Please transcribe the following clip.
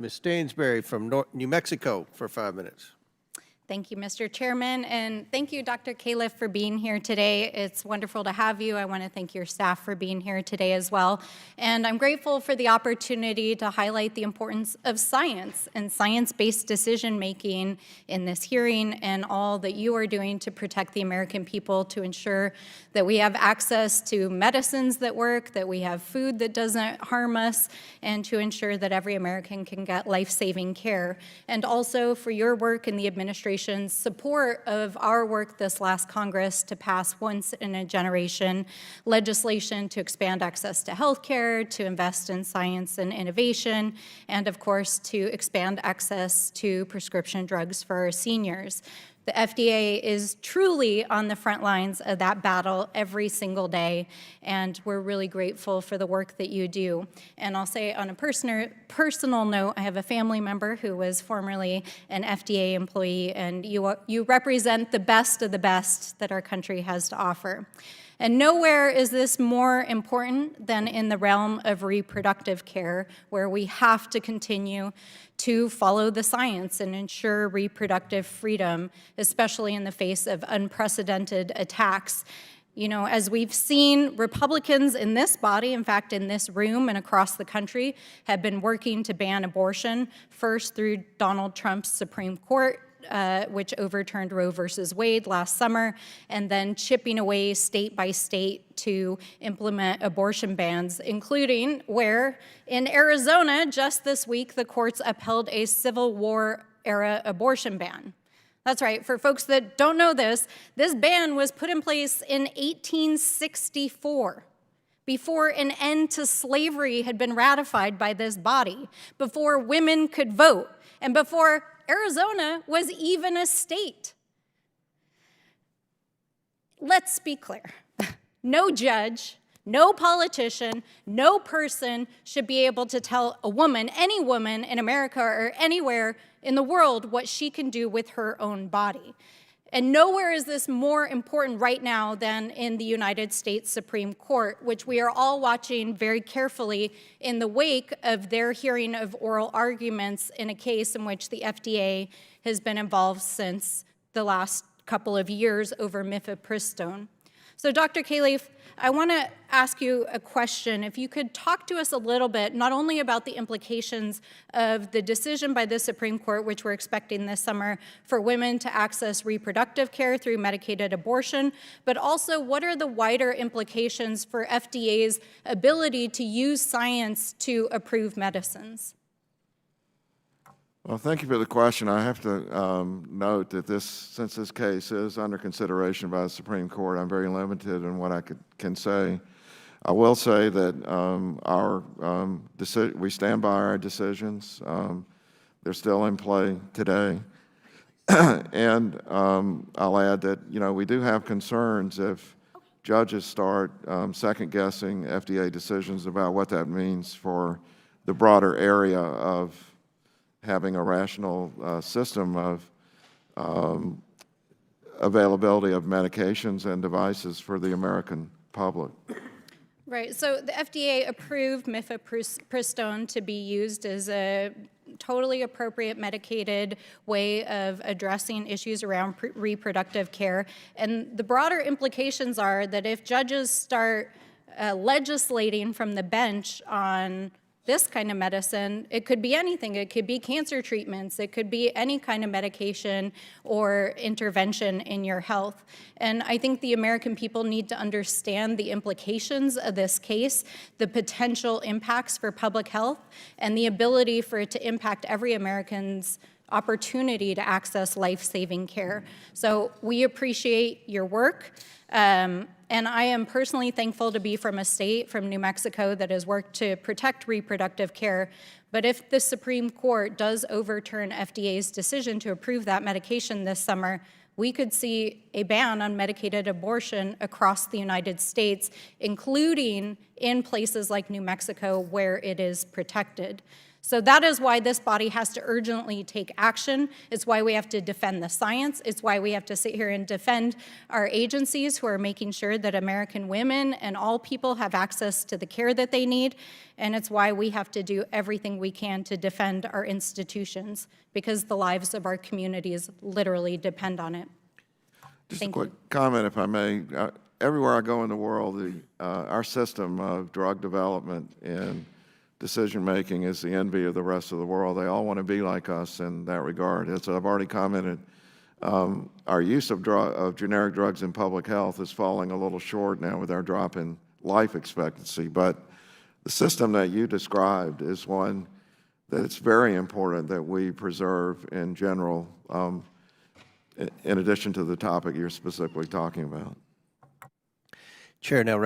Ms. Stansbury from New Mexico for 5 minutes. Thank you, Mr. Chairman, and thank you, Dr. Califf, for being here today. It's wonderful to have you. I want to thank your staff for being here today as well. And I'm grateful for the opportunity to highlight the importance of science and science-based decision-making in this hearing and all that you are doing to protect the American people, to ensure that we have access to medicines that work, that we have food that doesn't harm us, and to ensure that every American can get life-saving care. And also for your work in the administration support of our work this last Congress to pass once-in-a-generation legislation to expand access to health care, to invest in science and innovation, and of course to expand access to prescription drugs for our seniors. The FDA is truly on the front lines of that battle every single day, and we're really grateful for the work that you do. And I'll say on a personal note, I have a family member who was formerly an FDA employee, and you represent the best of the best that our country has to offer. And nowhere is this more important than in the realm of reproductive care, where we have to continue to follow the science and ensure reproductive freedom, especially in the face of unprecedented attacks. You know, as we've seen, Republicans in this body, in fact, in this room and across the country, have been working to ban abortion, first through Donald Trump's Supreme Court, which overturned Roe versus Wade last summer, and then chipping away state by state to implement abortion bans, including where in Arizona just this week the courts upheld a Civil War era abortion ban. That's right, for folks that don't know this ban was put in place in 1864. Before an end to slavery had been ratified by this body, before women could vote, and before Arizona was even a state. Let's be clear. No judge, no politician, no person should be able to tell a woman, any woman in America or anywhere in the world, what she can do with her own body. And nowhere is this more important right now than in the United States Supreme Court, which we are all watching very carefully in the wake of their hearing of oral arguments in a case in which the FDA has been involved since the last couple of years over mifepristone. So Dr. Califf, I want to ask you a question. If you could talk to us a little bit, not only about the implications of the decision by the Supreme Court, which we're expecting this summer, for women to access reproductive care through medicated abortion, but also what are the wider implications for FDA's ability to use science to approve medicines? Well, thank you for the question. I have to note that since this case is under consideration by the Supreme Court, I'm very limited in what I can say. I will say that we stand by our decisions. They're still in play today. And I'll add that, we do have concerns if judges start second-guessing FDA decisions about what that means for the broader area of having a rational system of availability of medications and devices for the American public. Right, so the FDA approved mifepristone to be used as a totally appropriate medicated way of addressing issues around reproductive care. And the broader implications are that if judges start legislating from the bench on this kind of medicine, it could be anything. It could be cancer treatments. It could be any kind of medication or intervention in your health. And I think the American people need to understand the implications of this case, the potential impacts for public health, and the ability for it to impact every American's opportunity to access life-saving care. So we appreciate your work. And I am personally thankful to be from a state, from New Mexico, that has worked to protect reproductive care. But if the Supreme Court does overturn FDA's decision to approve that medication this summer, we could see a ban on medicated abortion across the United States, including in places like New Mexico where it is protected. So that is why this body has to urgently take action. It's why we have to defend the science. It's why we have to sit here and defend our agencies who are making sure that American women and all people have access to the care that they need. And it's why we have to do everything we can to defend our institutions, because the lives of our communities literally depend on it. Just Thank a quick you. comment, if I may. Everywhere I go in the world, our system of drug development and decision-making is the envy of the rest of the world. They all want to be like us in that regard. As I've already commented, our use of generic drugs in public health is falling a little short now with our drop in life expectancy. But the system that you described is one that it's very important that we preserve in general, in addition to the topic you're specifically talking about. Chair now